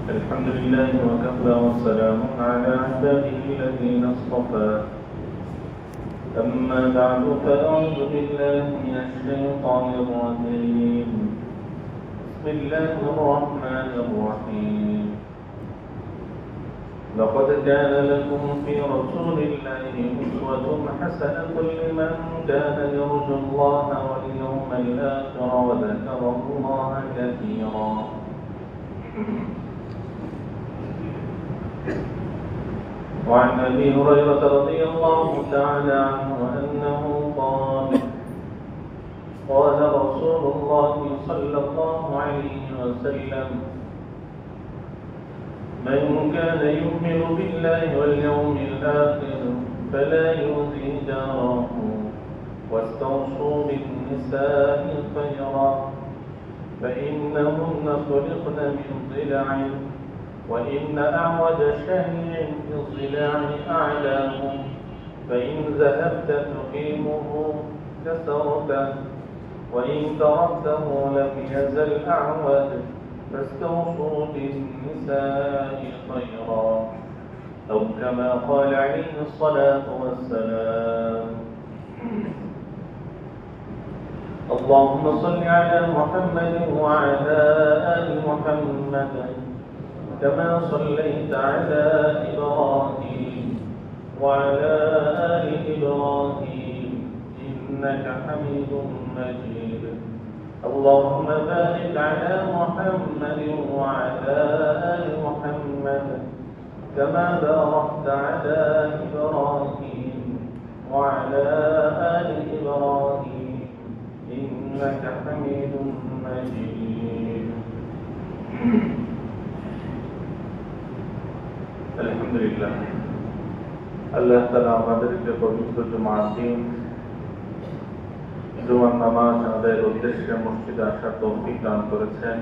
الحمد لله وكفى والسلام على عباده الذين اصطفى. أما بعد فأعوذ بالله من الشيطان الرجيم. بسم الله الرحمن الرحيم. لقد كان لكم في رسول الله أسوة حسنة لمن كان يرجو الله واليوم الآخر وذكر الله كثيرا. وعن أبي هريرة رضي الله تعالى عنه أنه قال رسول الله صلى الله عليه وسلم: من كان يؤمن بالله واليوم الآخر فلا يؤذي جاره واستوصوا بالنساء خيرا فإنهن خلقن من ضلع وإن أعوج شيء في الضلع أعلاه فإن ذهبت تقيمه كسرته وإن تركته لم يزل أعوج فاستوصوا بالنساء خيرا أو كما قال عليه الصلاة والسلام. اللهم صل على محمد وعلى آل محمد كما صليت على إبراهيم وعلى آل إبراهيم إنك حميد مجيد. اللهم بارك على محمد وعلى آل محمد كما باركت على إبراهيم وعلى آل إبراهيم إنك حميد مجيد. আলহামদুলিল্লাহ, আল্লাহ তাআলা আমাদেরকে পবিত্র জুমার দিন জুমার নামাজ আদায়ের উদ্দেশ্যে মসজিদে আসার তৌফিক দান করেছেন।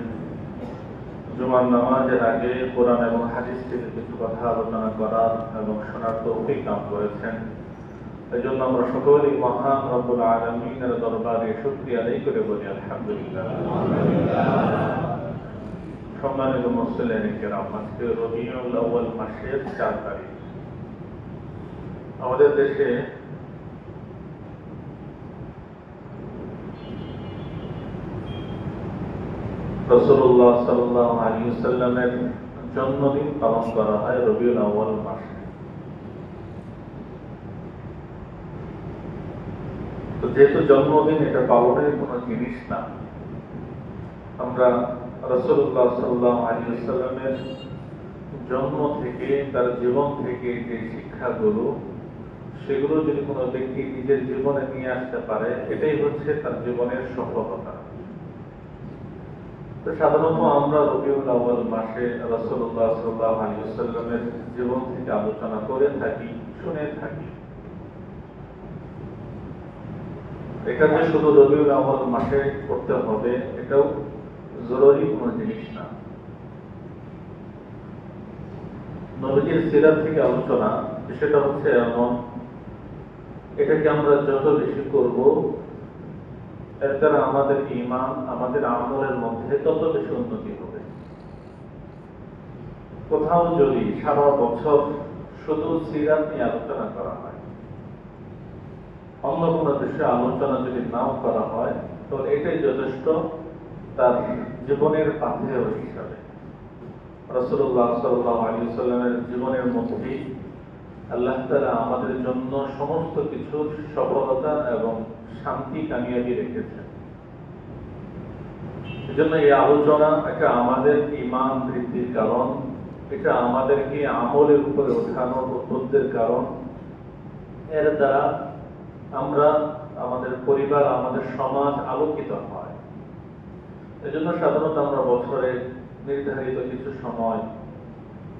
জুমার নামাজের আগে কোরআন এবং হাদিস থেকে কিছু কথা আলোচনা করার এবং শোনার তৌফিক দান করেছেন। এই জন্য আমরা সকলেই মহান রব্বুল আলামিনের দরবারে শুকরিয়া আদায় করে বলি আলহামদুলিল্লাহ। সম্মানিত মুসলিম কিরাম, আজকে রবিউল আউয়াল মাসের 4 তারিখ। আমাদের দেশে রাসূলুল্লাহ সাল্লাল্লাহু আলাইহি ওয়াসাল্লামের জন্মদিন পালন করা হয় রবিউল আউয়াল মাসে। তো যেহেতু জন্মদিন এটা পালনের কোনো জিনিস না, আমরা রাসূলুল্লাহ সাল্লাল্লাহু আলাইহি ওয়াসাল্লামের জন্ম থেকে তার জীবন থেকে যে শিক্ষাগুলো, সেগুলো যদি কোনো ব্যক্তি নিজের জীবনে নিয়ে আসতে পারে, এটাই হচ্ছে তার জীবনের সফলতা। তো সাধারণত আমরা রবিউল আউয়াল মাসে রাসূলুল্লাহ সাল্লাল্লাহু আলাইহি ওয়াসাল্লামের জীবন থেকে আলোচনা করে থাকি, শুনে থাকি। এটা যে শুধু রবিউল আউয়াল মাসে করতে হবে এটাও জরুরি কোনো জিনিস না। নবীজির সিরাত থেকে আলোচনা, সেটা হচ্ছে এমন, এটাকে আমরা যত বেশি করব এর দ্বারা আমাদের ঈমান, আমাদের আমলের মধ্যে তত বেশি উন্নতি হবে। কোথাও যদি সারা বছর শুধু সিরাত নিয়ে আলোচনা করা হয়, অন্য কোনো বিষয়ে আলোচনা যদি নাও করা হয়, তাহলে এটাই যথেষ্ট তার জীবনের পাথেয় হিসাবে। রাসূলুল্লাহ সাল্লাল্লাহু আলাইহি ওয়াসাল্লামের জীবনের মধ্যেই আল্লাহ তাআলা আমাদের জন্য সমস্ত কিছুর সফলতা এবং শান্তি কামিয়াবি রেখেছেন। এজন্য এই আলোচনা এটা আমাদের ঈমান বৃদ্ধির কারণ, এটা আমাদেরকে আমলের উপরে ওঠানোর উদ্বুদ্ধের কারণ। এর দ্বারা আমরা, আমাদের পরিবার, আমাদের সমাজ আলোকিত হয়। এজন্য সাধারণত আমরা বছরে নির্ধারিত কিছু সময়,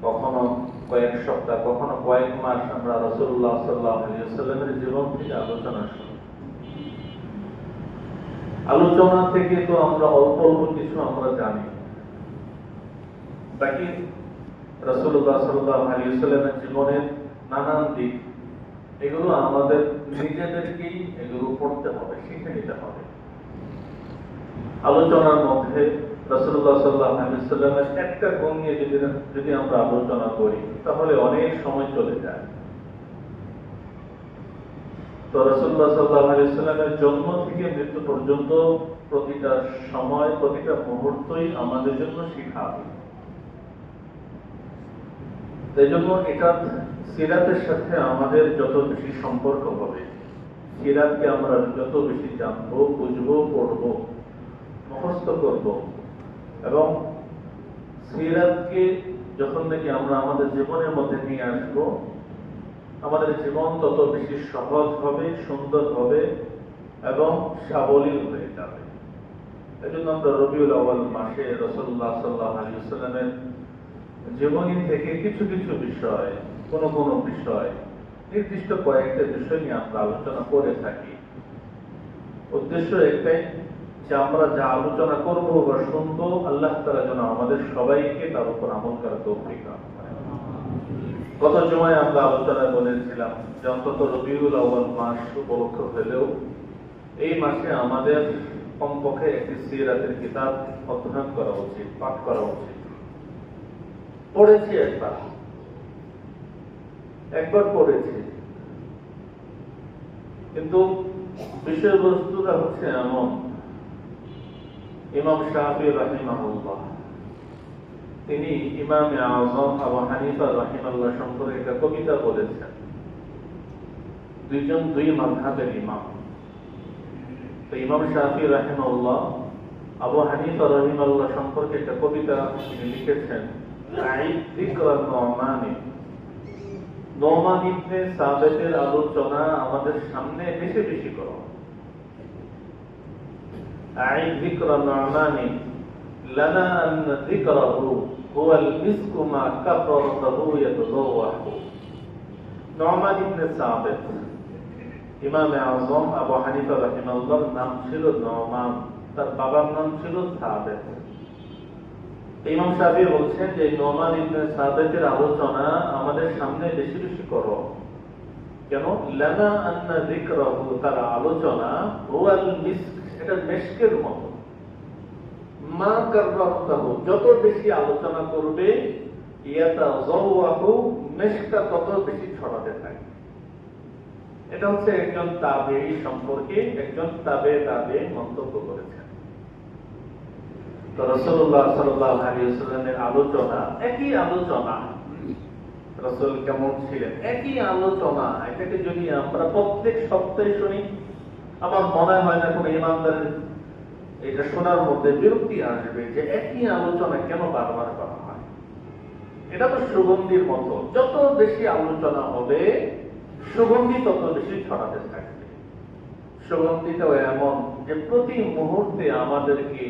কখনো কয়েক সপ্তাহ, কখনো কয়েক মাস আমরা রাসূলুল্লাহ সাল্লাল্লাহু আলাইহি ওয়াসাল্লামের জীবন থেকে আলোচনা শুনি। আলোচনা থেকে তো আমরা অল্প অল্প কিছু আমরা জানি, বাকি রাসূলুল্লাহ সাল্লাল্লাহু আলাইহি ওয়াসাল্লামের জীবনের নানান দিক, এগুলো আমাদের নিজেদেরকেই এগুলো পড়তে হবে, শিখে নিতে হবে। আলোচনার মধ্যে রাসূলুল্লাহ সাল্লাল্লাহু আলাইহি ওয়াসাল্লামের একটা গুণ নিয়ে যদি আমরা আলোচনা করি তাহলে অনেক সময় চলে যায়। তো রাসূলুল্লাহ সাল্লাল্লাহু আলাইহি ওয়াসাল্লামের জন্ম থেকে মৃত্যু পর্যন্ত প্রতিটা সময়, প্রতিটা মুহূর্তই আমাদের জন্য শিক্ষা। এই জন্য এটা সিরাতের সাথে আমাদের যত বেশি সম্পর্ক হবে, সিরাতকে আমরা যত বেশি জানবো, বুঝবো, পড়বো, মুখস্থ করব, এবং সিরাতকে যখন নাকি আমরা আমাদের জীবনের মধ্যে নিয়ে আসবো, আমাদের জীবন তত বেশি সহজ হবে, সুন্দর হবে এবং সাবলীল হয়ে যাবে। এই জন্য আমরা রবিউল আউয়াল মাসে রাসূলুল্লাহ সাল্লাল্লাহু আলাইহি ওয়াসাল্লামের জীবনী থেকে কিছু কিছু বিষয়, কোন বিষয়, নির্দিষ্ট কয়েকটা বিষয় নিয়ে আমরা আলোচনা করে থাকি। উদ্দেশ্য একটাই যে আমরা যা আলোচনা করব বা শুনবো, আল্লাহ তাআলা যেন আমাদের সবাইকে তার উপর আমল করার তৌফিক দান করেন। গত জুমায় আমরা আলোচনায় বলেছিলাম যে অন্তত রবিউল আউয়াল মাস উপলক্ষ হলেও এই মাসে আমাদের কমপক্ষে একটি সিরাতের কিতাব অধ্যয়ন করা উচিত, পাঠ করা উচিত। পড়েছি একবার পড়েছি, কিন্তু বিষয়বস্তুটা হচ্ছে এমন, ইমাম শাফিঈ রাহিমাহুল্লাহ তিনি ইমামে আযম আবু হানিফা রাহিমাহুল্লাহ সম্পর্কে একটা কবিতা বলেছেন। দুইজন দুই মাযহাবের ইমাম। তো ইমাম শাফিঈ রাহিমাহুল্লাহ আবু হানিফা রাহিমাহুল্লাহ সম্পর্কে একটা কবিতা তিনি লিখেছেন, আইদ যিকরা নু'মানি, নোমান ইবনে সাবিতের আলোচনা আমাদের সামনে বেশি বেশি করো। আইদ যিকরা নু'মানি লানা আন যিকরাহু হুয়াল মিসকু মা কাফরাতাহু ইয়াতাযাওয়াহু। নোমান ইবনে সাবিত, ইমামে আযম আবু হানিফা রাহিমাহুল্লাহর নাম ছিল নোমান, তার বাবার নাম ছিল সাবিত। ইমাম শাফিঈ বলছেন যে নোমান ইবনে সাবিতের আলোচনা আমাদের সামনে বেশি বেশি করো। কেন? লানা আন্না যিকরাহু, তার আলোচনা হুয়াল মিস্ক, এটা মিস্কের মতো। মা কাররাতাহু, যত বেশি আলোচনা করবে, ইয়াতাযাওয়াহু, মিস্কটা তত বেশি ছড়াতে থাকে। এটা হচ্ছে একজন তাবেঈ সম্পর্কে একজন তাবে মন্তব্য করেছেন। তো রাসূলুল্লাহ সাল্লাল্লাহু আলাইহি ওয়াসাল্লামের আলোচনা, একই আলোচনা, রাসূল কেমন ছিলেন, একই আলোচনা, এটাকে যদি আমরা প্রত্যেক সপ্তাহে শুনি, আমার মনে হয় না কোনো ইমানদারের এটা শোনার মধ্যে বিরক্তি আসবে যে একই আলোচনা কেন বারবার করা হয়। এটা তো সুগন্ধির মতো, যত বেশি আলোচনা হবে সুগন্ধি তত বেশি ছড়াতে থাকবে। সুগন্ধিটাও এমন যে প্রতি মুহূর্তে আমাদেরকে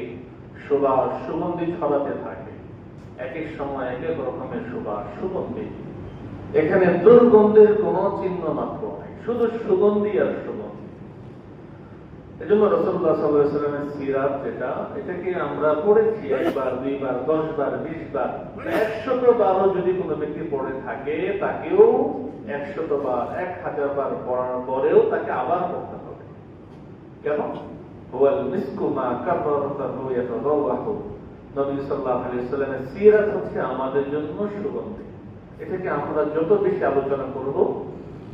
সুবাস, সুগন্ধি ছড়াতে থাকে। এক এক সময় এক এক রকমের সুবাস, সুগন্ধি। এখানে দুর্গন্ধের কোন চিহ্ন মাত্র নাই, শুধু সুগন্ধি আর সুগন্ধি। এজন্য রাসূলুল্লাহ সাল্লাল্লাহু আলাইহি ওয়াসাল্লামের সিরাত যেটা, এটাকে আমরা পড়েছি একবার, দুইবার, 10 বার, 20 বার, 100 বারও যদি কোনো ব্যক্তি পড়ে থাকে, তাকেও 100 বার, 1000 বার পড়ার পরেও তাকে আবার পড়তে হবে। কেন? হুয়াল মিসকু মা কাররাতাহু ইয়াতাযাওয়াহু। নবী সাল্লাল্লাহু আলাইহি ওয়াসাল্লামের সিরাত হচ্ছে আমাদের জন্য সুগন্ধি। এটাকে আমরা যত বেশি আলোচনা করব,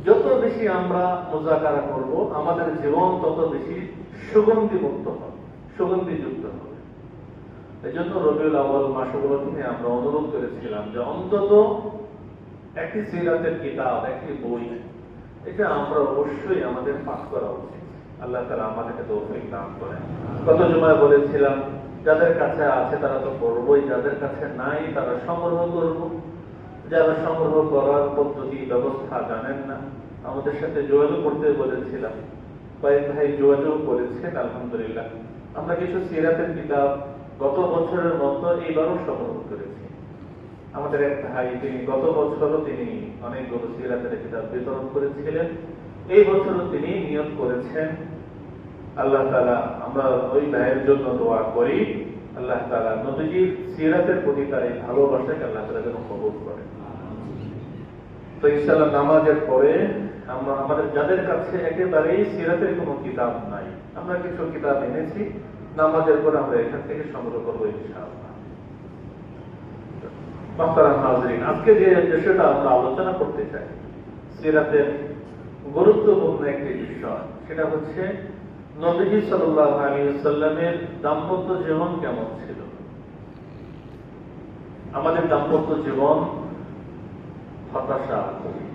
যত বেশি আমরা মুযাকারা করব, আমাদের জীবন তত বেশি সুগন্ধিমুক্ত হবে, সুগন্ধিযুক্ত হবে। এই জন্য রবিউল আউয়াল মাসগুলোতে আমরা অনুরোধ করেছিলাম যে অন্তত একটি সিরাতের কিতাব, একটি বই, এটা আমরা অবশ্যই আমাদের পাঠ করা উচিত। আল্লাহ তাআলা আমাদেরকে তৌফিক দান করেন। গত জুমায় বলেছিলাম যাদের কাছে আছে তারা তো পড়বই, যাদের কাছে নাই তারা সংগ্রহ করব। যারা সংগ্রহ করার পদ্ধতি ব্যবস্থা জানেন না, আমাদের সাথে যোগাযোগ করতে বলেছিলাম, কয়েক ভাই যোগাযোগ করেছেন, আলহামদুলিল্লাহ। আমরা কিছু সিরাতের কিতাব গত বছরের মতো এইবারও সংগ্রহ করেছি। আমাদের এক ভাই, তিনি গত বছরও তিনি অনেকগুলো সিরাতের কিতাব বিতরণ করেছিলেন, এই বছরও তিনি নিয়ত করেছেন। আল্লাহ তাআলা, আমরা ওই ভাইয়ের জন্য দোয়া করি, আল্লাহ তাআলা নবীজির সিরাতের প্রতি তার এই ভালোবাসাকে আল্লাহ তাআলা যেন কবুল করেন। তো ইনশাআল্লাহ নামাজের পরে আমাদের যাদের কাছে একেবারেই সিরাতের কোনো কিতাব নাই, আমরা কিছু কিতাব এনেছি, নামাজের পর আমরা এখান থেকে সংগ্রহ করবো ইনশাআল্লাহ। মুহতারাম হাজিরিন, আজকে যে বিষয়টা আমরা আলোচনা করতে চাই, সিরাতের গুরুত্বপূর্ণ একটি বিষয়, সেটা হচ্ছে নবীজি সাল্লাল্লাহু আলাইহি ওয়াসাল্লামের দাম্পত্য জীবন কেমন ছিল। আমাদের দাম্পত্য জীবন হতাশা,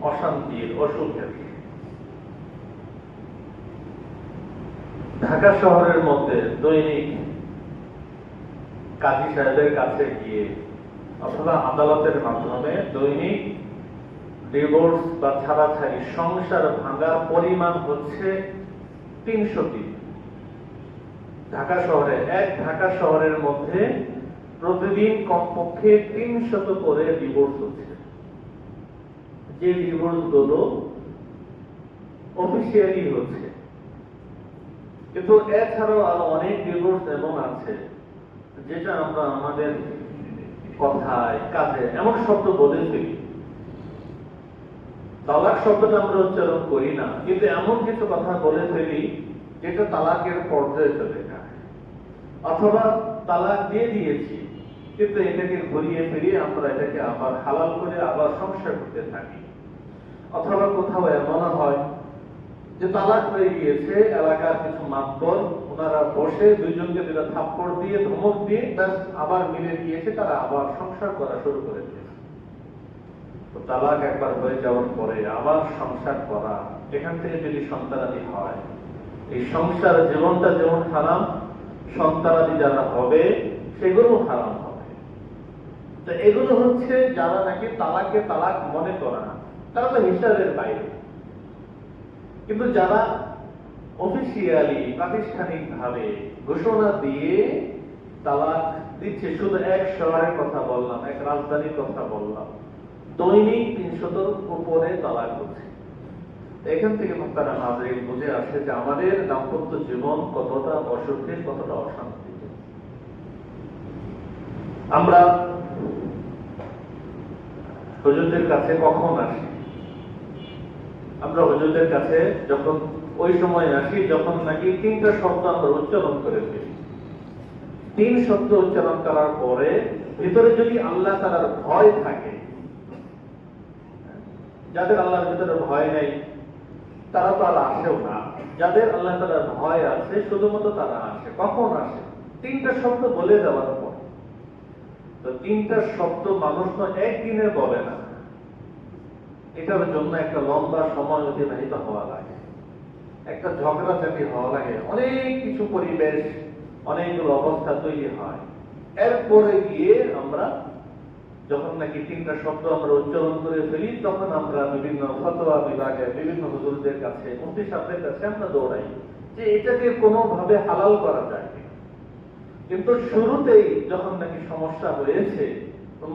অশান্তির, অসুখের। ঢাকা শহরের মধ্যে দৈনিক কাজী সাহেবের কাছে গিয়ে অথবা আদালতের মাধ্যমে দৈনিক ডিভোর্স বা ছাড়াছাড়ি, সংসার ভাঙার পরিমাণ হচ্ছে 300টি। ঢাকা শহরে, ঢাকা শহরের মধ্যে প্রতিদিন কমপক্ষে 300 করে ডিভোর্স হচ্ছে। যে ডিভোর্স গুলো অফিসিয়ালি হচ্ছে, কিন্তু এছাড়াও আরো অনেক ডিভোর্স এমন আছে যেটা আমরা আমাদের কথায়, কাজে এমন শব্দ বলে ফেলি, তালাক শব্দটা আমরা উচ্চারণ করি না, কিন্তু এমন কিছু কথা বলে ফেলি যেটা তালাকের পর্যায়ে চলে যায়। অথবা তালাক দিয়ে দিয়েছি, কিন্তু এটাকে ঘুরিয়ে ফিরিয়ে আমরা এটাকে আবার হালাল করে আবার সংসার করতে থাকি। অথবা কোথাও এমন হয় যে তালাক হয়ে গিয়েছে, এলাকার কিছু মাতবর ওনারা বসে দুইজনকে দুটো থাপ্পড় দিয়ে, ধমক দিয়ে আবার মিলে গিয়েছে, তারা আবার সংসার করা শুরু করে দিয়েছে। তো তালাক একবার হয়ে যাওয়ার পরে আবার সংসার করা, এখান থেকে যদি সন্তানাদি হয়, এই সংসার জীবনটা যেমন হারাম, সন্তানাদি যারা হবে সেগুলো হারাম হবে। তো এগুলো হচ্ছে যারা নাকি তালাককে তালাক মনে করে না, তারা তো হিসাবের বাইরে। কিন্তু যারা অফিসিয়ালি, প্রাতিষ্ঠানিক ভাবে ঘোষণা দিয়ে তালাক দিচ্ছে, শুধু এক শহরের কথা বললাম, এক রাজধানীর কথা বললাম, দৈনিক 300-র উপরে তালাক হচ্ছে। এখান থেকে মুহতারাম হাজিরিন বুঝে আসে যে আমাদের দাম্পত্য জীবন কতটা অসুখের, কতটা অশান্তি। আমরা হুজুরদের কাছে কখন আসি? আমরা হুজুরদের কাছে যখন ওই সময় আসি যখন নাকি 3টা শব্দ আমরা উচ্চারণ করে ফেলি। 3 শব্দ উচ্চারণ করার পরে ভিতরে যদি আল্লাহ তাআলার ভয় থাকে, যাদের আল্লাহর ভিতরে ভয় নেই তারা তো আর আসেও না। যাদের আল্লাহ তাআলার ভয় আছে শুধুমাত্র তারা আসে। কখন আসে? 3টা শব্দ বলে দেওয়ার পর। তো 3টা শব্দ মানুষ তো একদিনে বলে না, এটার জন্য একটা লম্বা সময় অতিবাহিত হওয়া লাগে, একটা ঝগড়াঝাটি হওয়া লাগে, অনেক কিছু পরিবেশ, অনেকগুলো অবস্থা তৈরি হয়। এরপরে গিয়ে আমরা যখন নাকি 3টা শব্দ আমরা উচ্চারণ করে ফেলি, তখন আমরা বিভিন্ন ফতোয়া বিভাগে, বিভিন্ন হুজুরদের কাছে, মুফতি সাহেবদের কাছে আমরা দৌড়াই যে এটাকে কোনোভাবে হালাল করা যায়। কিন্তু শুরুতেই যখন নাকি সমস্যা হয়েছে,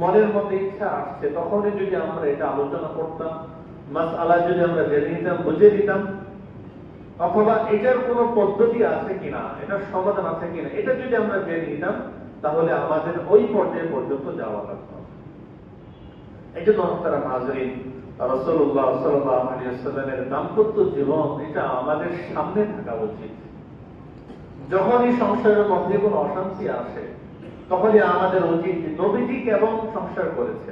মনের মধ্যে ইচ্ছা আসছে, তখনই যদি আমরা এটা আলোচনা করতাম, মাসআলা যদি আমরা জেনে নিতাম, বুঝে নিতাম, অথবা এটার কোনো পদ্ধতি আছে কিনা, এটার সমাধান আছে কিনা, এটা যদি আমরা জেনে নিতাম, তাহলে আমাদের ওই পর্যায়ে পর্যন্ত যাওয়া লাগতো। এই জন্য মুহতারাম হাজিরিন, রাসূলুল্লাহ সাল্লাল্লাহু আলাইহি ওয়াসাল্লামের দাম্পত্য জীবন এটা আমাদের সামনে থাকা উচিত। যখনই সংসারের মধ্যে কোনো অশান্তি আসে, তখনই আমাদের উচিত নবীজি কেমন সংসার করেছে।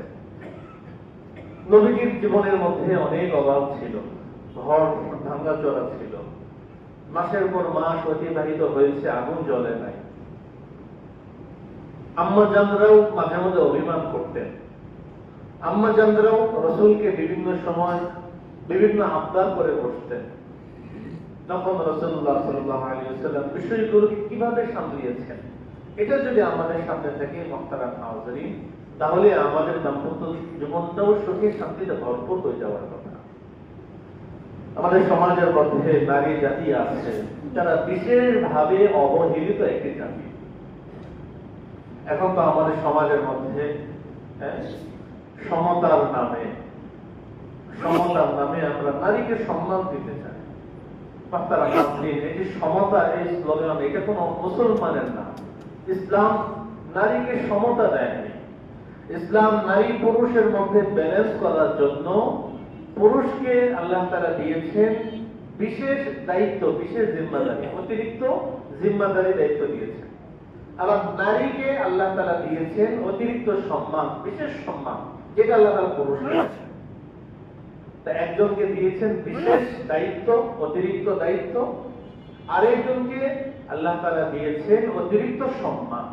নবীজির জীবনের মধ্যে অনেক অভাব ছিল, ঘর ভাঙাচোরা ছিল, মাসের পর মাস অতিবাহিত হয়েছে, আগুন জ্বলে নাই। আম্মাজানরাও মাঝে মাঝে অভিমান করতেন। আম্মাজানরাও রাসূলকে বিভিন্ন সময় বিভিন্ন আবদার করে বসতেন। তখন রাসূলুল্লাহ সাল্লাল্লাহু আলাইহি ওয়াসাল্লাম বিষয়গুলোকে কিভাবে সামলিয়েছেন, এটা যদি আমাদের সামনে থেকে মুহতারাম হাজিরিন, তাহলে আমাদের দাম্পত্য জীবনটাও সুখে শান্তিতে ভরপুর হয়ে যাওয়ার কথা। আমাদের সমাজের মধ্যে নারী জাতি আছে যারা বিশেষভাবে অবহেলিত একটি জাতি। এখন তো আমাদের সমাজের মধ্যে সমতার নামে আমরা নারীকে সম্মান দিতে চাই। এই সমতা, এই স্লোগান, এটা কোন মুসলমানের না। ইসলাম নারীকে সমতা দেয়নি। ইসলাম নারী পুরুষের মধ্যে ব্যালেন্স করার জন্য পুরুষকে আল্লাহ তাআলা দিয়েছেন বিশেষ দায়িত্ব, বিশেষ জিম্মাদারি, অতিরিক্ত জিম্মাদারি দায়িত্ব দিয়েছেন। আবার নারীকে আল্লাহ তাআলা দিয়েছেন অতিরিক্ত সম্মান, বিশেষ সম্মান, যেটা আল্লাহ তাআলা পুরুষকে দিয়েছেন। তা একজনকে দিয়েছেন বিশেষ দায়িত্ব, অতিরিক্ত দায়িত্ব, আরেকজনকে আল্লাহ তাআলা দিয়েছেন অতিরিক্ত সম্মান।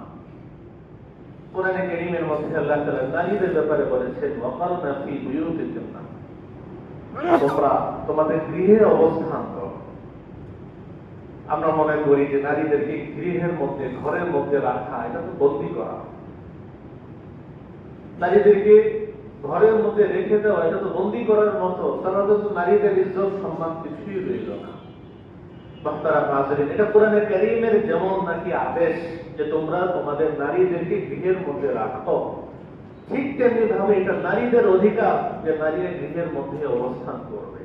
কোরআনে কারীমের মধ্যে আল্লাহ তাআলা নারীদের ব্যাপারে বলেছেন, ওয়াকারনা ফি বুয়ুতিকুন্না, তোমরা তোমাদের গৃহে অবস্থান করো। আমরা মনে করি যে নারীদেরকে গৃহের মধ্যে, ঘরের মধ্যে রাখা, এটা তো বন্দী করা। নারীদেরকে ঘরের মধ্যে রেখে দেওয়া, এটা তো বন্দী করার মতো। তারা তো নারীদের ইজ্জত সম্মান কিছুই রইল না। বক্তারা হাজিরিন, এটা কোরআনে কারীমের যেমন নাকি আদেশ যে তোমরা তোমাদের নারীদেরকে গৃহের মধ্যে রাখো, ঠিক তেমনি ভাবে এটা নারীদের অধিকার যে নারীরা গৃহের মধ্যে অবস্থান করবে।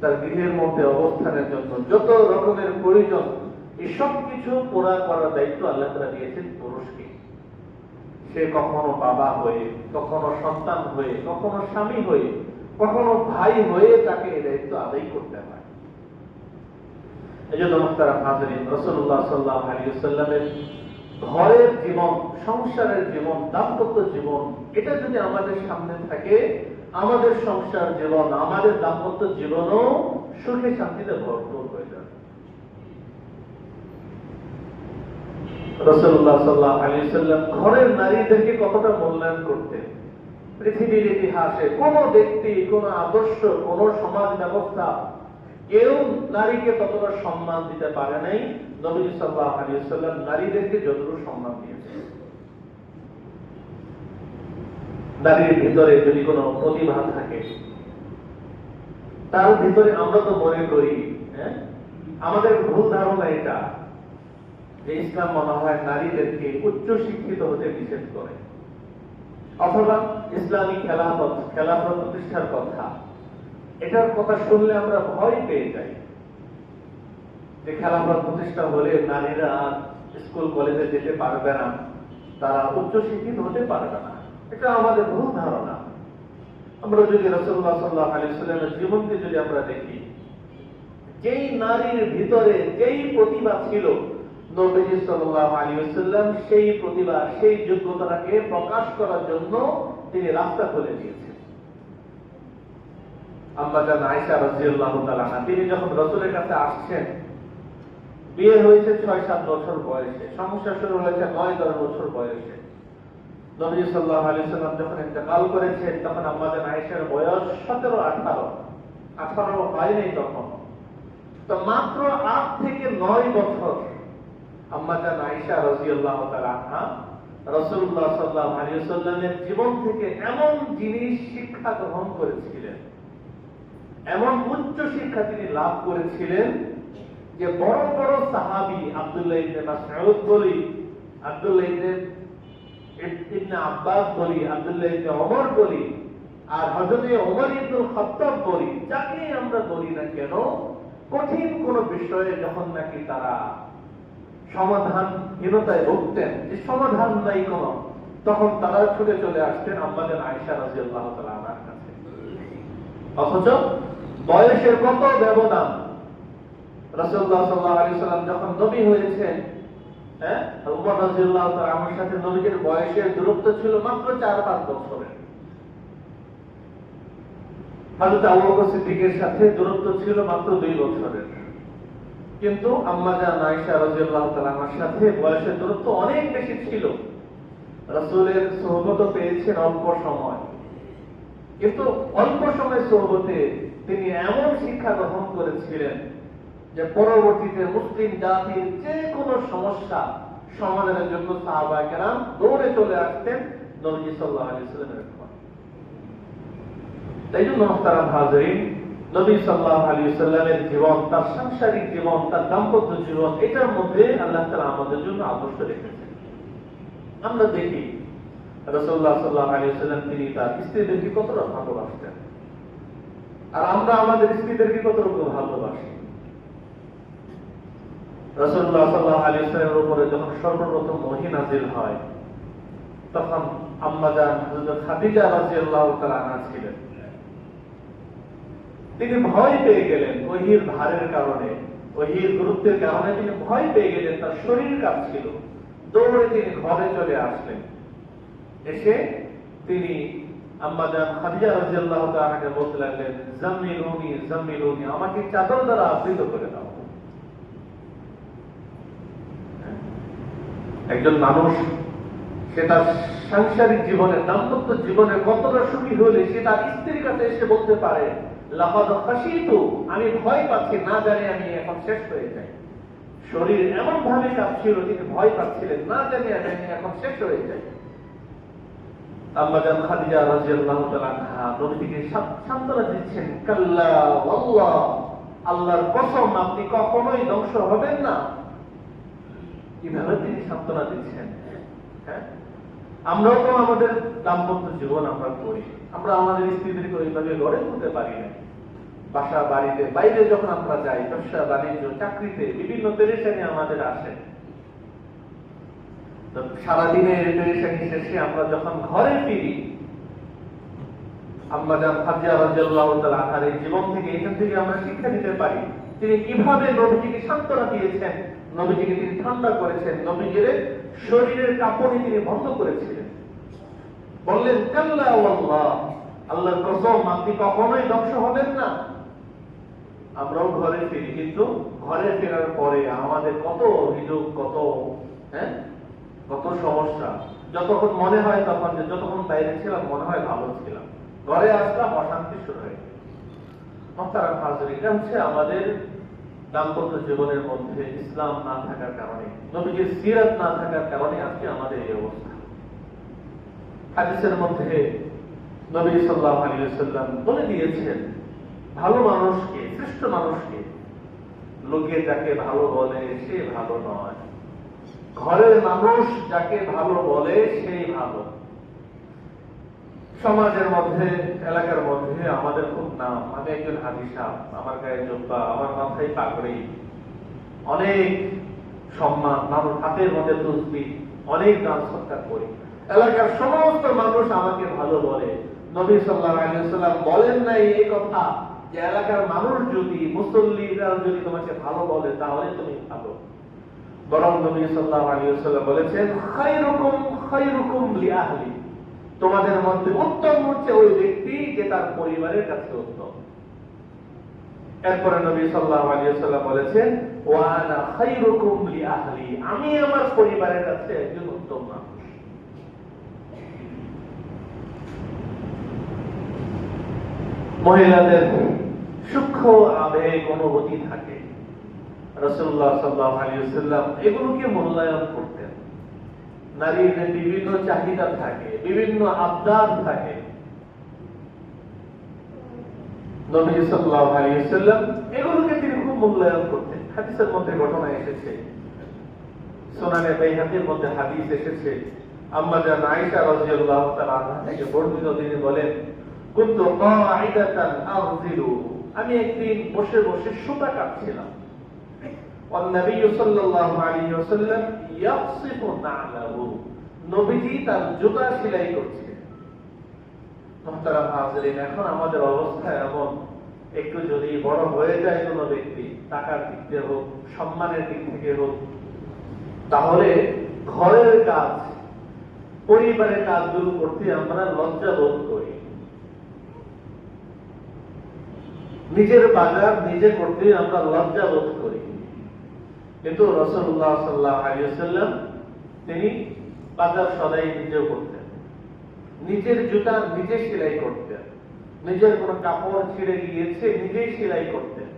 তার গৃহের মধ্যে অবস্থানের জন্য যত রকমের প্রয়োজন, এই সব কিছু পুরা করার দায়িত্ব আল্লাহ তাআলা দিয়েছেন পুরুষকে। সে কখনো বাবা হয়ে, কখনো সন্তান হয়ে, কখনো স্বামী হয়ে, কখনো ভাই হয়ে তাকে এই দায়িত্ব আদায় করতে হয়। এই জন্য মুহতারাম হাজিরিন, রাসূলুল্লাহ সাল্লাল্লাহু আলাইহি ওয়াসাল্লামের ঘরের জীবন, সংসারের জীবন, দাম্পত্য জীবন, এটা যদি আমাদের সামনে থাকে, আমাদের সংসার জীবন, আমাদের দাম্পত্য জীবনও সুখে শান্তিতে ভরপুর হয়ে যাবে। রাসূলুল্লাহ সাল্লাল্লাহু আলাইহি ওয়াসাল্লাম ঘরের নারীদেরকে কতটা মূল্যায়ন করতেন। পৃথিবীর ইতিহাসে কোন ব্যক্তি, কোন আদর্শ, কোন সমাজ ব্যবস্থা কেউ নারীকে ততটা সম্মান দিতে পারে নাই। নবী সাল্লাল্লাহু আলাইহি ওয়াসাল্লাম নারীদেরকে যতটুকু সম্মান দিয়েছেন। নারীর ভিতরে যদি কোনো প্রতিভা থাকে, তার ভিতরে আমরা তো মনে করি, আমাদের ভুল ধারণা এটা যে ইসলাম মনে হয় নারীদেরকে উচ্চ শিক্ষিত হতে নিষেধ করে, অথবা ইসলামী খেলাফত প্রতিষ্ঠার কথা, এটার কথা শুনলে আমরা ভয় পেয়ে যাই যে খেলাফত প্রতিষ্ঠা হলে নারীরা স্কুল কলেজে যেতে পারবে না, তারা উচ্চ শিক্ষিত হতে পারবে না। এটা আমাদের ভুল ধারণা। আমরা যদি রাসূলুল্লাহ সাল্লাল্লাহু আলাইহি ওয়াসাল্লামের জীবনকে যদি আমরা দেখি, যেই নারীর ভিতরে যেই প্রতিভা ছিল, নবীজি সাল্লাল্লাহু আলাইহি ওয়াসাল্লাম সেই প্রতিভা, সেই যোগ্যতাকে প্রকাশ করার জন্য তিনি রাস্তা খুলে দিয়েছেন। আম্মা জান আয়েশা রাদিয়াল্লাহু তাআলা আনহা, তিনি যখন রাসূলের কাছে আসছেন, বিয়ে হয়েছে ৬-৭ বছর বয়সে, সংসার শুরু হয়েছে ৯-১০ বছর বয়সে। নবী সাল্লাল্লাহু আলাইহি ওয়াসাল্লাম যখন ইন্তেকাল করেছেন, তখন আম্মা জান আয়েশার বয়স ১৭-১৮ হয়নি তখন। তো মাত্র ৮ থেকে ৯ বছর আম্মা জান আয়েশা রাদিয়াল্লাহু তাআলা আনহা রাসূলুল্লাহ সাল্লাল্লাহু আলাইহি ওয়াসাল্লামের জীবন থেকে এমন জিনিস শিক্ষা গ্রহণ করেছিলেন, এমন উচ্চ শিক্ষা তিনি লাভ করেছিলেন যে বড় বড় সাহাবী, আব্দুল্লাহ ইবনে মাসউদ বলি, আব্দুল্লাহ ইবনে আব্বাস বলি, আব্দুল্লাহ ইবনে ওমর বলি, আর হযরত ওমর ইবনুল খাত্তাব বলি, যাকে আমরা বলি না কেন, কঠিন কোন বিষয়ে যখন নাকি তারা সমাধানহীনতায় ভুগতেন, যে সমাধান নাই কোন, তখন তারা ছুটে চলে আসতেন আম্মা জান আয়েশা রাদিয়াল্লাহু তাআলা আনহার কাছে। অথচ বয়সের কত ব্যবধান! রাসূলুল্লাহ সাল্লাল্লাহু আলাইহি ওয়াসাল্লাম যখন নবী হয়েছেন, উমর রাদিয়াল্লাহু তাআলা আমার সাথে নবীর বয়সের দূরত্ব ছিল মাত্র ৪-৫ বছরের। হযরত আবু বকর সিদ্দিকের সাথে দূরত্ব ছিল মাত্র ২ বছরের। কিন্তু আম্মা জান আয়েশা রাদিয়াল্লাহু তাআলা আমার সাথে বয়সের দূরত্ব অনেক বেশি ছিল। রাসূলের সোহবত পেয়েছেন অল্প সময়, কিন্তু অল্প সময় সোহবতে তিনি এমন শিক্ষা গ্রহণ করেছিলেন যে পরবর্তীতে মুসলিম জাতির যে কোনো সমস্যা সমাধানের জন্য সাহাবায়ে কেরাম দৌড়ে চলে আসতেন নবী সাল্লাল্লাহু আলাইহি ওয়াসাল্লামের কাছে। তাই জন্য মুহতারাম হাজিরিন, নবী সাল্লাল্লাহু আলাইহি ওয়াসাল্লামের জীবন, তার সাংসারিক জীবন, তার দাম্পত্য জীবন, এটার মধ্যে আল্লাহ তাআলা আমাদের জন্য আদর্শ রেখেছেন। আমরা দেখি রাসূলুল্লাহ সাল্লাল্লাহু আলাইহি ওয়াসাল্লাম তিনি তার স্ত্রীদেরকে কতটা ভালোবাসতেন, আর আমরা আমাদের স্ত্রীদেরকে কতটুকু ভালোবাসি। রাসূলুল্লাহ সাল্লাল্লাহু আলাইহি ওয়াসাল্লামের উপরে যখন সর্বপ্রথম ওহী নাযিল হয়, তখন আম্মা জান হযরত খাদিজা রাদিয়াল্লাহু তাআলা আনহা ছিলেন। তিনি ভয় পেয়ে গেলেন ওহীর ভারের কারণে, ওহির গুরুত্বের কারণে তিনি ভয় পেয়ে গেলেন, তার শরীর কাঁপছিল। দৌড়ে তিনি ঘরে চলে আসলেন। এসে তিনি আম্মা জান খাদিজা রাদিয়াল্লাহু তাআলাকে বলতে লাগলেন, জাম্মিলুনি জাম্মিলুনি, আমাকে চাদর দ্বারা আবৃত করে দাও। একজন মানুষ সে তার সাংসারিক জীবনে, দাম্পত্য জীবনে কতটা সুখী হলে সে তার স্ত্রীর কাছে এসে বলতে পারে, লাকাদ খাশিতু, আমি ভয় পাচ্ছি, না জানি আমি এখন শেষ হয়ে যাই। শরীর এমন ভাবে কাঁপছিল, তিনি ভয় পাচ্ছিলেন, না জানি আমি এখন শেষ হয়ে যাই। আম্মা জান খাদিজা রাদিয়াল্লাহু তাআলা আনহা নবীকে সান্ত্বনা দিচ্ছেন, কাল্লা ওয়াল্লাহ, আল্লাহর কসম আপনি কখনোই ধ্বংস হবেন না। কিভাবে তিনি সান্ত্বনা দিচ্ছেন। হ্যাঁ, আমরাও তো আমাদের দাম্পত্য জীবন আমরা করি, আমরা আমাদের স্ত্রীদেরকে ওইভাবে গড়ে তুলতে পারি না। বাসা বাড়িতে বাইরে যখন আমরা যাই, ব্যবসা বাণিজ্য চাকরিতে বিভিন্ন পেরেশানি আমাদের আসে। সারাদিনের পেরেশানি শেষে আমরা যখন ঘরে ফিরি, আম্মা জান খাদিজা রাদিয়াল্লাহু তাআলা আনহার এই জীবন থেকে, এখান থেকে আমরা শিক্ষা নিতে পারি তিনি কিভাবে নবীজিকে সান্ত্বনা দিয়েছেন, নবীজিকে তিনি ঠান্ডা করেছেন, নবীজির শরীরের কাঁপুনি তিনি বন্ধ করেছিলেন। বললেন, কাল্লা ওয়াল্লাহ, আল্লাহর কসম আপনি কখনোই ধ্বংস হবেন না। আমরাও ঘরে ফিরি, কিন্তু ঘরে ফেরার পরে আমাদের কত অভিযোগ, কত সমস্যা। যতক্ষণ মনে হয় তখন, যতক্ষণ বাইরে ছিলাম মনে হয় ভালো ছিলাম, ঘরে আসলাম অশান্তি শুরু হয়ে গেল। মোহতারাম হাজির, এটা হচ্ছে আমাদের দাম্পত্য জীবনের মধ্যে ইসলাম না থাকার কারণে, নবীজির সিরাত না থাকার কারণে আজকে আমাদের এই অবস্থা। হাদিসের মধ্যে নবী সাল্লাল্লাহু আলাইহি ওয়াসাল্লাম বলে দিয়েছেন, ভালো মানুষকে, শ্রেষ্ঠ মানুষকে লোকে যাকে ভালো বলে সে ভালো নয়, ঘরের মানুষ যাকে ভালো বলে সেই ভালো। সমাজের মধ্যে, এলাকার মধ্যে আমাদের খুব নাম, আমি একজন হাজী সাহেব, আমার গায়ে জুব্বা, আমার মাথায় পাগড়ি, অনেক সম্মান, মানুষ হাতের মধ্যে তসবিহ, অনেক দান সৎকার করি, এলাকার সমস্ত মানুষ আমাকে ভালো বলে। নবী সাল্লাল্লাহু আলাইহি ওয়াসাল্লাম বলেন নাই এই কথা যে এলাকার মানুষ যদি, মুসল্লিরা যদি তোমাকে ভালো বলে তাহলে তুমি ভালো। বরং নবী সাল্লাল্লাহু আলাইহি ওয়াসাল্লাম বলেছেন, খায়রুকুম খায়রুকুম লিআহলি, তোমাদের মধ্যে উত্তম হচ্ছে ওই ব্যক্তি যে তার পরিবারের কাছে উত্তম। এরপরে নবী সাল্লাল্লাহু আলাইহি ওয়াসাল্লাম বলেছেন, ওয়া আনা খায়রুকুম লিআহলি, আমি আমার পরিবারের কাছে একজন উত্তম মানুষ। মহিলাদের সূক্ষ্ম আবেগ অনুভূতি থাকে, রাসূলুল্লাহ সাল্লাল্লাহু আলাইহি ওয়াসাল্লাম এগুলোকে মূল্যায়ন করতেন। নারীর বিভিন্ন চাহিদা থাকে, বিভিন্ন আবদার থাকে, নবী সাল্লাল্লাহু আলাইহি ওয়াসাল্লাম এগুলোকে তিনি খুব মূল্যায়ন করতেন। হাদিসের মধ্যে ঘটনা এসেছে, সুনানে বাইহাকির মধ্যে হাদিস এসেছে, আম্মা জান আয়েশা রাদিয়াল্লাহু তাআলা আনহা থেকে বর্ণিত, তিনি বলেন, কুনতু কাঈদাতান আগযিলু, আমি একদিন বসে বসে সুতা কাটছিলাম। والنبي صلى الله عليه وسلم يقصف نعله, নবীজি তার জুতা সেলাই করছিলেন। মুহতারাম হাজিরিন, এখন আমাদের অবস্থা এমন, একটু যদি বড় হয়ে যায় কোনো ব্যক্তি, টাকার দিক থেকে হোক, সম্মানের দিক থেকে হোক, তাহলে ঘরের কাজ, পরিবারের কাজগুলো করতে আমরা লজ্জা বোধ করি। নিজের বাজার নিজে করতে আমরা লজ্জা বোধ করি। কিন্তু রাসূলুল্লাহ সাল্লাল্লাহু আলাইহি ওয়াসাল্লাম তিনি বাজার সদাই নিজে করতেন, নিজের জুতা নিজে সেলাই করতেন, নিজের কোনো কাপড় ছিঁড়ে গিয়েছে নিজেই সেলাই করতেন,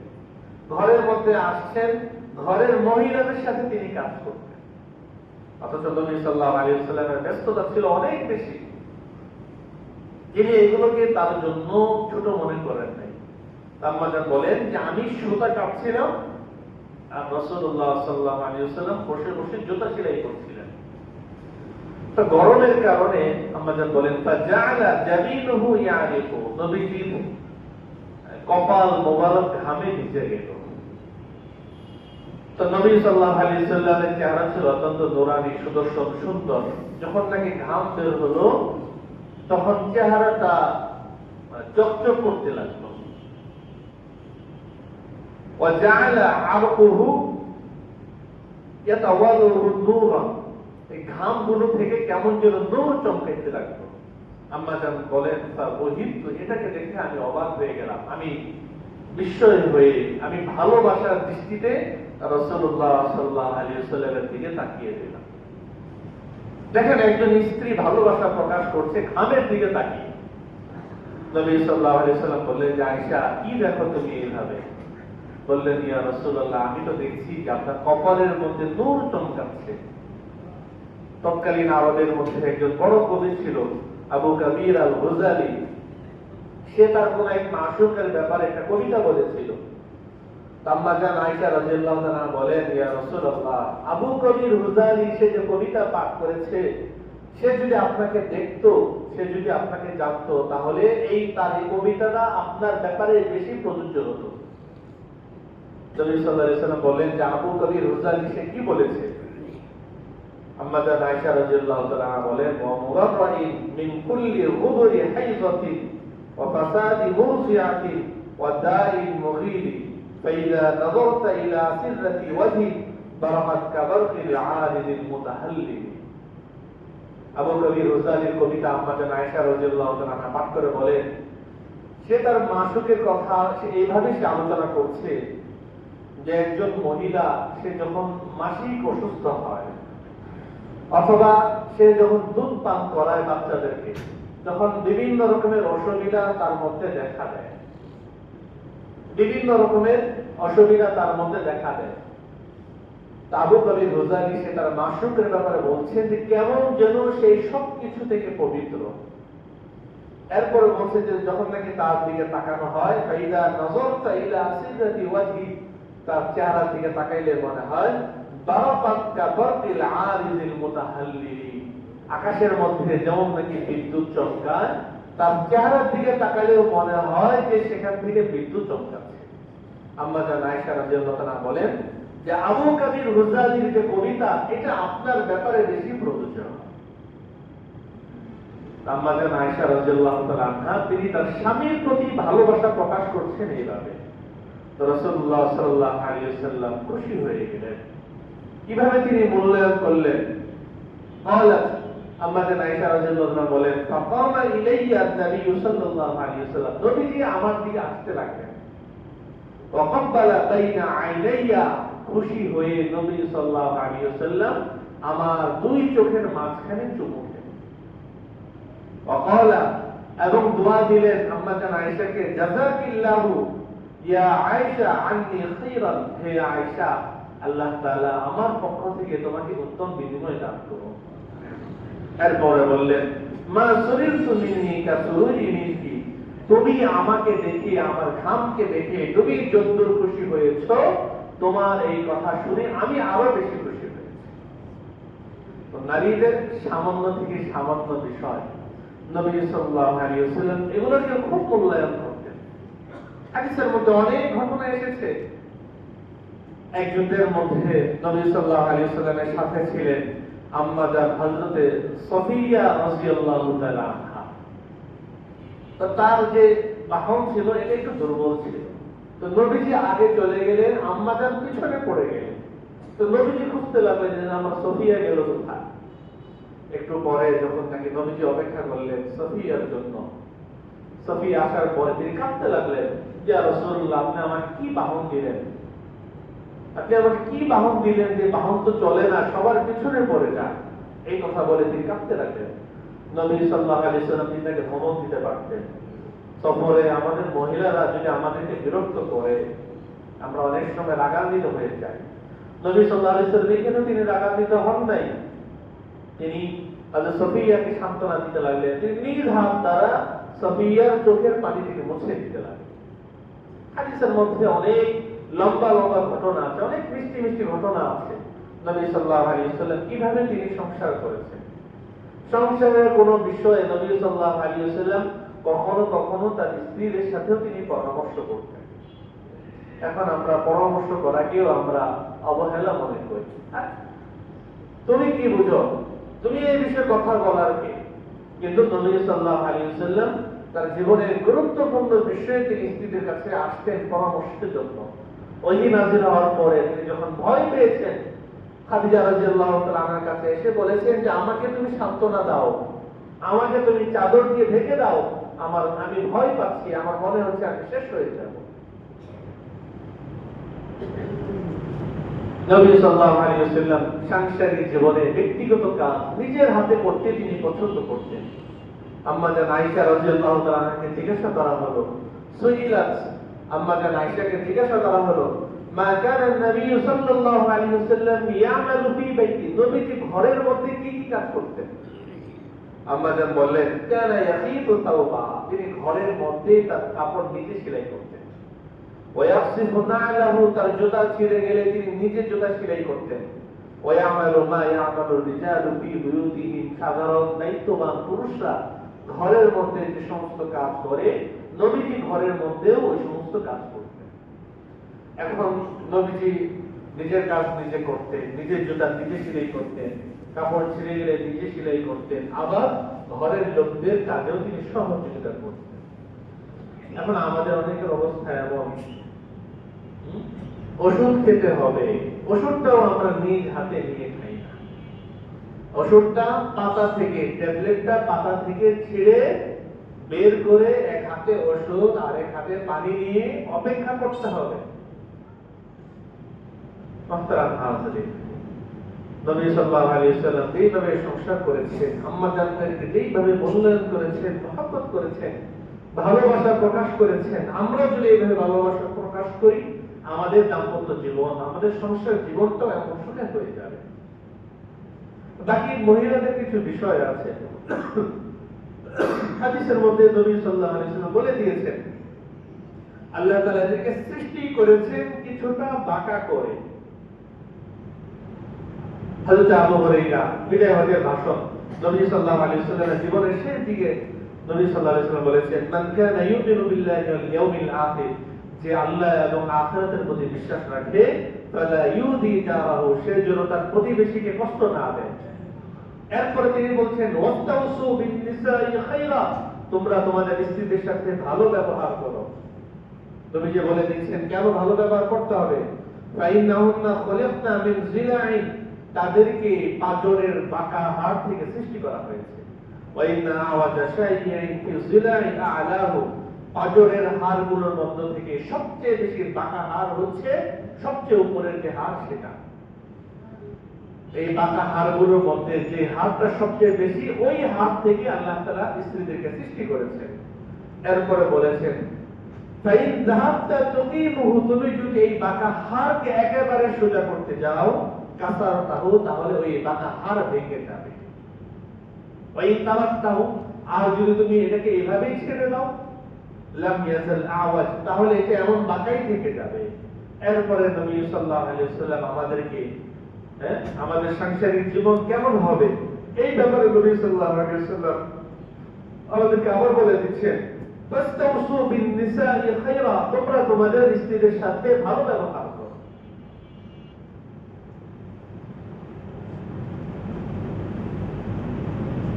ঘরের মধ্যে আসছেন ঘরের মহিলাদের সাথে তিনি কাজ করতেন। অথচ নবী সাল্লাল্লাহু আলাইহি ওয়াসাল্লামের ব্যস্ততা ছিল অনেক বেশি, তিনি এগুলোকে তার জন্য ছোট মনে করেন নাই। আম্মা জান বলেন যে আমি সুতা কাটছিলাম আর রাসূলুল্লাহ সাল্লাল্লাহু আলাইহি ওয়াসাল্লাম বসে বসে জুতা সেলাই করছিলেন। তো গরমের কারণে আম্মা জান বলেন, ফাজাআলা জাবিনুহু ইয়ারিকু, নবীজির কপাল মোবারক ঘামে ভিজে গেল। তো নবী সাল্লাল্লাহু আলাইহি ওয়াসাল্লামের চেহারা ছিল অত্যন্ত নূরানি, সুদর্শন, সুন্দর। যখন নাকি ঘাম বের হলো তখন চেহারাটা চকচক করতে লাগলো। ওয়াজাআলা আরকুহু ইয়াতাওয়াদাহু নূরান, এই ঘামগুলো থেকে কেমন যেন নূর চমকাইতে লাগলো। আম্মা জান বলেন ফাবহিতু, এটাকে দেখে আমি অবাক হয়ে গেলাম, আমি বিস্ময় হয়ে আমি ভালোবাসার দৃষ্টিতে রাসূলুল্লাহ সাল্লাল্লাহু আলাইহি ওয়াসাল্লামের দিকে তাকিয়ে দিলাম। দেখেন একজন স্ত্রী ভালোবাসা প্রকাশ করছে ঘামের দিকে তাকিয়ে। নবী সাল্লাল্লাহু আলাইহি ওয়াসাল্লাম বললেন যে আয়েশা, কি দেখো তুমি এইভাবে? বললেন, ইয়া রাসূলুল্লাহ, আমি তো দেখছি যে আপনার কপালের মধ্যে নূর চমকাচ্ছে। তৎকালীন আরবের মধ্যে একজন বড় কবি ছিল আবু কাবীর আল গুজালি। সে তার কোন এক মাশউকের ব্যাপারে একটা কবিতা বলেছিল। আম্মা জান আয়েশা রাদিয়াল্লাহু তাআলা বলেন, ইয়া রাসূলুল্লাহ, আবু কবীর গুজালি সে যে কবিতা পাঠ করেছে, সে যদি আপনাকে দেখতো, সে যদি আপনাকে জানতো, তাহলে তার এই কবিতাটা আপনার ব্যাপারে বেশি প্রযোজ্য হতো। নবী সাল্লাল্লাহু আলাইহি ওয়াসাল্লাম বলেন যে আবু কবীর গুজালি সে কি বলেছে? আম্মা জান আয়েশা রাদিয়াল্লাহু তাআলা বলেন, ওয়া মুরাররিন মিন কুল্লি গুবরি হাইযাতিন ওয়া ফাসাদি মুরজিআতিন ওয়া দাইল মুগীলি ফাইযা নাযারতা ইলা সিররাতি ওয়াজহি বারাকাত কাবারকিল আলিল মুতাহাল্লিল। আবু কবীর গুজালির কবিতা আম্মা জান আয়েশা রাদিয়াল্লাহু তাআলা পাঠ করে বলেন, সে তার মাসুকের কথা সে এইভাবে সে আলোচনা করছে যে একজন মহিলা সে যখন মাসিক অসুস্থ হয়, অথবা সে যখন দুধ পান করায় বাচ্চাদেরকে, যখন বিভিন্ন রকমের অসুবিধা তার মধ্যে দেখা দেয়, বিভিন্ন রকমের অসুবিধা তার মধ্যে দেখা দেয়, আবু কবীর গুজালি সে তার মাসুকের ব্যাপারে বলছেন যে কেমন যেন সেই সব কিছু থেকে পবিত্র। এরপরে বলছে যে যখন নাকি তার দিকে তাকানো হয়, ফাইদা নাযারতা ইলা সিররাতি ওয়াজহি, তার চেহারার দিকে তাকাইলে মনে হয় বারাকাত কাবারকিল আলিল মুতাহাল্লিল, আকাশের মধ্যে যেমন নাকি বিদ্যুৎ চমকায়, তার চেহারার দিকে তাকালেও মনে হয় যে সেখান থেকে বিদ্যুৎ চমকাচ্ছে। আম্মা জান আয়েশা রাদিয়াল্লাহু তাআলা বলেন যে আবু কবীর গুজালির যে কবিতা, এটা আপনার ব্যাপারে বেশি প্রযোজ্য। আম্মা জান আয়েশা রাদিয়াল্লাহু তাআলা তিনি তার স্বামীর প্রতি ভালোবাসা প্রকাশ করছেন এইভাবে। তো রাসূলুল্লাহ সাল্লাল্লাহু আলাইহি ওয়াসাল্লাম খুশি হয়ে গেলেন। কিভাবে তিনি মূল্যায়ন করলেন? قالت আম্মা জান আয়েশা রাদিয়াল্লাহু তাআলা বলেন, ফাকামা ইলাইয়া নবী সাল্লাল্লাহু আলাইহি ওয়াসাল্লাম, নবীজি আমার দিকে আসতে লাগলেন। ওয়াকাব্বালা বাইনা আইনাইয়া, খুশি হয়ে নবী সাল্লাল্লাহু আলাইহি ওয়াসাল্লাম আমার দুই চোখের মাঝখানে চুমু দিলেন। ওয়াকালা, এবং দোয়া দিলেন আম্মা জান আয়েশাকে, জাযাকিল্লাহু ইয়া আয়েশা আন্নী খাইরান, হে আয়েশা, আল্লাহ তাআলা আমার পক্ষ থেকে তোমাকে উত্তম বিনিময় দান করুন। এরপরে বললেন, মা সুরিরতু মিন্নি কাসুরি মিনকি, তুমি আমাকে দেখে, আমার ঘামকে দেখে তুমি যতদূর খুশি হয়েছো, তোমার এই কথা শুনে আমি আরো বেশি খুশি হয়েছি। তো নারীদের সামান্য থেকে সামান্য বিষয় নবী সাল্লাল্লাহু আলাইহি ওয়াসাল্লাম এগুলোকে খুব মূল্যায়ন করতেন। হাদিসের মধ্যে অনেক ঘটনা এসেছে। এক যুদ্ধের মধ্যে নবী সাল্লাল্লাহু আলাইহি ওয়াসাল্লামের সাথে ছিলেন আম্মা জান হযরতে সফিয়া রাদিয়াল্লাহু তাআলা আনহা। তো তার যে বাহন ছিল এটা একটু দুর্বল ছিল। তো নবীজি আগে চলে গেলেন, আম্মা জান পিছনে পড়ে গেলেন। তো নবীজি খুঁজতে লাগলেন যে আমার সফিয়া গেল কোথায়। একটু পরে যখন নাকি নবীজি অপেক্ষা করলেন সফিয়ার জন্য, সফিয়া আসার পরে তিনি কাঁদতে লাগলেন, ইয়া রাসূলুল্লাহ, আপনি আমাকে কি বাহন দিলেন? আপনি আমাকে কি বাহন দিলেন যে বাহন তো চলে না, সবার পিছনে পড়ে যায়। এই কথা বলে তিনি কাঁদতে লাগলেন। নবী সাল্লাল্লাহু আলাইহি ওয়াসাল্লাম তাকে ধমক দিতে পারতেন। সফরে আমাদের মহিলারা যদি আমাদেরকে বিরক্ত করে, আমরা অনেক সময় রাগান্বিত হয়ে যাই। নবী সাল্লাল্লাহু আলাইহি ওয়াসাল্লাম এখানে তিনি রাগান্বিত হন নাই। তিনি হযরত সফিয়াকে সান্ত্বনা দিতে লাগলেন। তিনি নিজ হাত দ্বারা সফিয়ার চোখের পানি থেকে মুছে দিতে লাগলেন। হাদিসের মধ্যে অনেক লম্বা লম্বা ঘটনা আছে, অনেক মিষ্টি মিষ্টি ঘটনা আছে। নবী সাল্লাল্লাহু আলাইহি ওয়াসাল্লাম কিভাবে তিনি সংসার করেছেন, সংসারের কোন বিষয়ে নবী সাল্লাল্লাহু আলাইহি ওয়াসাল্লাম কখনো কখনো তার স্ত্রীদের সাথেও তিনি পরামর্শ করতেন। এখন আমরা পরামর্শ করাকেও আমরা অবহেলা মনে করি। তুমি কি বুঝো, তুমি এই বিষয়ে কথা বলার কে? কিন্তু নবী সাল্লাল্লাহু আলাইহি ওয়াসাল্লাম তার জীবনের গুরুত্বপূর্ণ বিষয়ে তিনি স্ত্রীদের কাছে আসতেন পরামর্শের জন্য। ওহী নাযিল হওয়ার পরে তিনি যখন ভয় পেয়েছেন, খাদিজা রাদিয়াল্লাহু তাআলা আনহার কাছে এসে বলেছেন যে আমাকে তুমি সান্ত্বনা দাও, আমাকে তুমি চাদর দিয়ে ঢেকে দাও, আমি ভয় পাচ্ছি, আমার মনে হচ্ছে আমি শেষ হয়ে যাব। নবী সাল্লাল্লাহু আলাইহি ওয়াসাল্লাম সাংসারিক জীবনে ব্যক্তিগত কাজ নিজের হাতে করতে তিনি পছন্দ করতেন। আম্মা জান আয়েশা রাদিয়াল্লাহু তাআলা আনহাকে জিজ্ঞাসা করা হলো, সুইলাত, আম্মা জান আয়েশাকে জিজ্ঞাসা করা হলো, মা কানা নবী সাল্লাল্লাহু আলাইহি ওয়াসাল্লাম ইয়ামালু ফি বাইতি, নবীজি ঘরের মধ্যে কি কি কাজ করতেন? আম্মা জান বললেন, কানা ইয়াখিতু তাওবা, তিনি ঘরের মধ্যে তার কাপড় নিজে সেলাই করতেন। ওয়ায়াসিফু না'লাহু, তার জুতা ছিঁড়ে গেলে তিনি নিজে জুতা সেলাই করতেন। ওয়ায়ামালু মা ইয়ামালু রিজালু ফি বুয়ুতিহিম, সাধারণ দায়িত্ববান পুরুষরা ঘরের মধ্যে যে সমস্ত কাজ করে নবীজি ঘরের মধ্যেও ওই সমস্ত কাজ করতেন। এখন নবীজি নিজের কাজ নিজে করতেন, নিজের জুতা নিজে সেলাই করতেন, কাপড় ছিঁড়ে গেলে নিজে সেলাই করতেন, আবার ঘরের লোকদের কাজেও তিনি সহযোগিতা করতেন। এখন আমাদের অনেকের অবস্থা এমন, ওষুধ খেতে হবে, ওষুধটাও আমরা নিজ হাতে নিয়ে খাই না। ওষুধটা পাতা থেকে, ট্যাবলেটটা পাতা থেকে ছিঁড়ে বের করে এক হাতে ওষুধ আর এক হাতে পানি নিয়ে অপেক্ষা করতে হবে। নবী সাল্লাল্লাহু আলাইহি ওয়াসাল্লাম যেইভাবে সংসার করেছেন, আম্মা জানদেরকে যেইভাবে মূল্যায়ন করেছেন, মহব্বত করেছেন, ভালোবাসা প্রকাশ করেছেন, আমরা যদি এইভাবে ভালোবাসা প্রকাশ করি, আমাদের দাম্পত্য জীবন, আমাদের সংসার জীবনটাও এমন সুখে হয়ে যাবে। বাকি মহিলাদের কিছু বিষয় আছে, হাদিসের মধ্যে নবী সাল্লাল্লাহু আলাইহি ওয়াসাল্লাম বলে দিয়েছেন, আল্লাহ তাআলা এদেরকে সৃষ্টি করেছেন কিছুটা বাঁকা করে। হযরত আবু হুরায়রা বিদায় হজের ভাষণ, নবী সাল্লাল্লাহু আলাইহি ওয়াসাল্লামের জীবনের শেষ দিকে নবী সাল্লাল্লাহু আলাইহি ওয়াসাল্লাম বলেছেন, মান কানা ইউমিনু বিল্লাহি ওয়াল ইয়াউমিল আখির, যে আল্লাহ এবং আখিরাতের প্রতি বিশ্বাস রাখে, ফালা ইউদি জারাহু, সে যেন তার প্রতিবেশীকে কষ্ট না দেয়। এরপরে তিনি বলছেন, ওয়াস্তাউসু বিন নিসাই খায়রা, তোমরা তোমাদের স্ত্রীদের সাথে ভালো ব্যবহার করো। তুমি যে বলে দিচ্ছেন কেন ভালো ব্যবহার করতে হবে, ফাইন্নাহুন্না খুলিকনা মিন জিলাইন, তাদেরকে পাঁজরের বাঁকা হাড় থেকে সৃষ্টি করা হয়েছে। ওয়াইন্না আওয়াজা শাইইন ফি জিলাই আ'লাহু, পাঁজরের হাড়গুলোর মধ্য থেকে সবচেয়ে বেশি বাঁকা হাড় হচ্ছে সবচেয়ে উপরের যে হাড় সেটা। এই বাঁকা হাড়গুলোর মধ্যে যে হাড়টা সবচেয়ে বেশি, ওই হাড় থেকে আল্লাহ তাআলা স্ত্রীদেরকে সৃষ্টি করেছেন। এরপরে বলেছেন, ফাইন যাহাবতা তুকিমুহু, তুমি যদি এই বাঁকা হাড়কে একেবারে সোজা করতে যাও, কাসারতাহু, তাহলে ওই বাঁকা হাড় ভেঙে যাবে। ওই তারাকতাহু, আর যদি তুমি এটাকে এইভাবেই ছেড়ে দাও, লাম ইয়াজাল আওয়াজ, তাহলে এটা এমন বাঁকাই থেকে যাবে। এরপরে নবী সাল্লাল্লাহু আলাইহি ওয়াসাল্লাম আমাদেরকে আমাদের সাংসারিক জীবন কেমন হবে এই ব্যাপারে নবী সাল্লাল্লাহু আলাইহি ওয়াসাল্লাম আমাদেরকে আবার বলে দিচ্ছেন, ফাস্তাউসু বিন নিসাই খায়রা, তোমরা তোমাদের স্ত্রীদের সাথে ভালো ব্যবহার করো।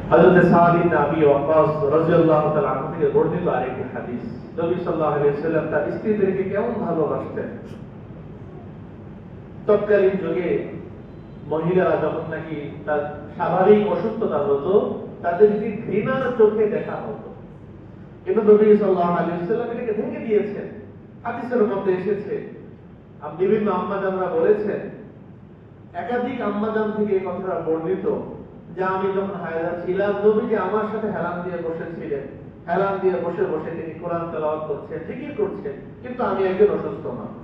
হযরত সাদ ইবনে আবি ওয়াক্কাস রাদিয়াল্লাহু তাআলা আনহু থেকে বর্ণিত আরেকটি হাদিস, নবী সাল্লাল্লাহু আলাইহি ওয়াসাল্লাম তার স্ত্রীদেরকে কেমন ভালোবাসতেন। তৎকালীন যুগে মহিলারা যখন নাকি তার স্বাভাবিক অসুস্থতা হতো, তাদেরকে ঘৃণার চোখে দেখা হতো, কিন্তু নবী সাল্লাল্লাহু আলাইহি ওয়াসাল্লাম এটাকে ভেঙে দিয়েছেন। হাদিসের মধ্যে এসেছে, বিভিন্ন আম্মাজানরা বলেছেন, একাধিক আম্মাজান থেকে এই কথাটা বর্ণিত, যে আমি যখন হায়দা ছিলাম, নবীজি আমার সাথে হেলান দিয়ে বসেছিলেন, হেলান দিয়ে বসে বসে তিনি কোরআন তেলাওয়াত করছেন, জিকির করছেন, কিন্তু আমি একজন অসুস্থ মানুষ।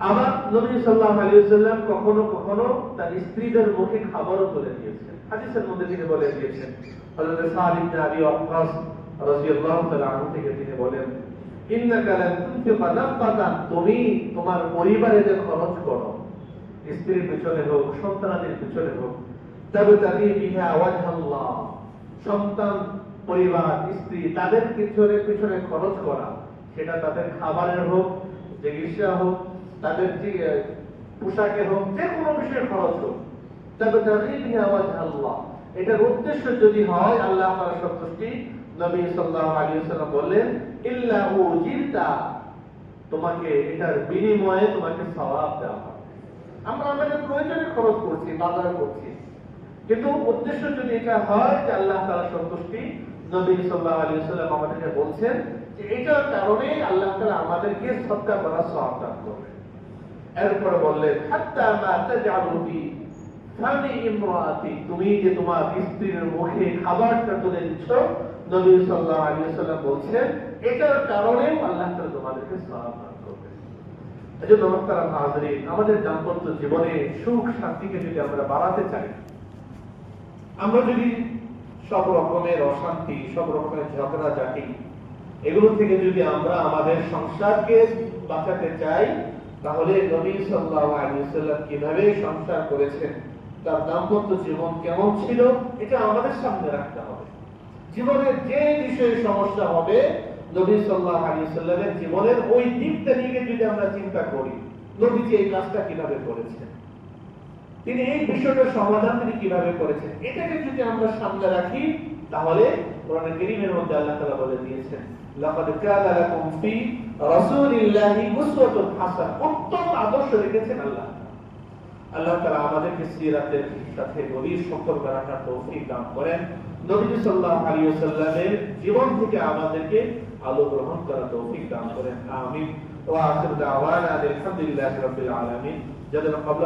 আবার নবী সাল্লাল্লাহু আলাইহি ওয়াসাল্লাম কখনো কখনো তার স্ত্রীদের মুখে খাবারও তুলে দিয়েছেন। হাদিসের মধ্যে তিনি বলে দিয়েছেন, হযরত সাদ ইবনে আবি ওয়াক্কাস রাদিয়াল্লাহু তাআলা আনহু থেকে তিনি বলেন, ইন্নাকা লান তুনফিকা নাফাকান, তুমি তোমার পরিবারে যে খরচ করো, স্ত্রীর পিছনে হোক, সন্তানদের পিছনে হোক, তাবতাগি বিহা ওয়াজহাল্লাহ, সন্তান, পরিবার, স্ত্রী, তাদের পিছনে পিছনে খরচ করা, সেটা তাদের খাবারের হোক, চিকিৎসা হোক, তাদের পোশাকে হোক, যে কোনো বিষয়ে খরচ হোক, তাবতাগি বিহা ওয়াজহাল্লাহ, এটার উদ্দেশ্য যদি হয় আল্লাহ তাআলার সন্তুষ্টি, নবী সাল্লাল্লাহু আলাইহি ওয়াসাল্লাম বললেন, ইল্লা উজিরতা, তোমাকে এটার বিনিময়ে তোমাকে সওয়াব দেওয়া হবে। আমরা আমাদের প্রয়োজনে খরচ করছি, বাজার করছি, কিন্তু উদ্দেশ্য যদি এটা হয় যে আল্লাহ তাআলা সন্তুষ্টি, নবী সাল্লাল্লাহু আলাইহি ওয়াসাল্লাম আমাদেরকে বলছেন যে এটার কারণে আল্লাহ তাআলা আমাদেরকে সদকা করার সওয়াব দান করবেন। এরপরে বললেন হাত্তা মা তাজআলু ফি ফামি ইমরাতি, তুমি যে তোমার স্ত্রীর মুখে খাবারটা তুলে দিচ্ছ, নবী সাল্লাল্লাহু আলাইহি ওয়াসাল্লাম বলছেন এটার কারণে আল্লাহ তাআলা তোমাদেরকে সওয়াব দান করবেন। এজন্য মোহতারাম হাজরিন, আমাদের দাম্পত্য জীবনে সুখ শান্তিকে যদি আমরা বাড়াতে চাই, আমরা যদি সব রকমের অশান্তি, সব রকমের ঝগড়াঝাটি এগুলো থেকে যদি আমরা আমাদের সংসারকে বাঁচাতে চাই, তাহলে নবী সাল্লাল্লাহু আলাইহি ওয়াসাল্লাম কিভাবে সংসার করেছেন, তার দাম্পত্য জীবন কেমন ছিল, এটা আমাদের সামনে রাখতে হবে। জীবনের যে বিষয়ে সমস্যা হবে, নবী সাল্লাল্লাহু আলাইহি ওয়াসাল্লামের জীবনের ওই দিকটা নিয়ে যদি আমরা চিন্তা করি, নবীজি এই কাজটা কিভাবে করেছেন, তিনি এই বিষয়টার সমাধান তিনি কিভাবে করেছেন, এটাকে যদি আমরা সামনে রাখি, তাহলে কোরআন কারীমের মধ্যে আল্লাহ তাআলা বলে দিয়েছেন লাকাদ কানা লাকুম ফি রাসূলিল্লাহি উসওয়াতুন হাসানাহ, উত্তম আদর্শ রেখেছেন আল্লাহ। আল্লাহ তাআলা আমাদেরকে সিরাতের সাথে গভীর সম্পর্ক রাখার তৌফিক দান করেন, নবী সাল্লাল্লাহু আলাইহি ওয়াসাল্লামের জীবন থেকে আমাদেরকে আলো গ্রহণ করার তৌফিক দান করেন। আমিন। ওয়া আখিরু দাওয়ানা আলহামদুলিল্লাহি রাব্বিল আলামিন। যাদের কবুল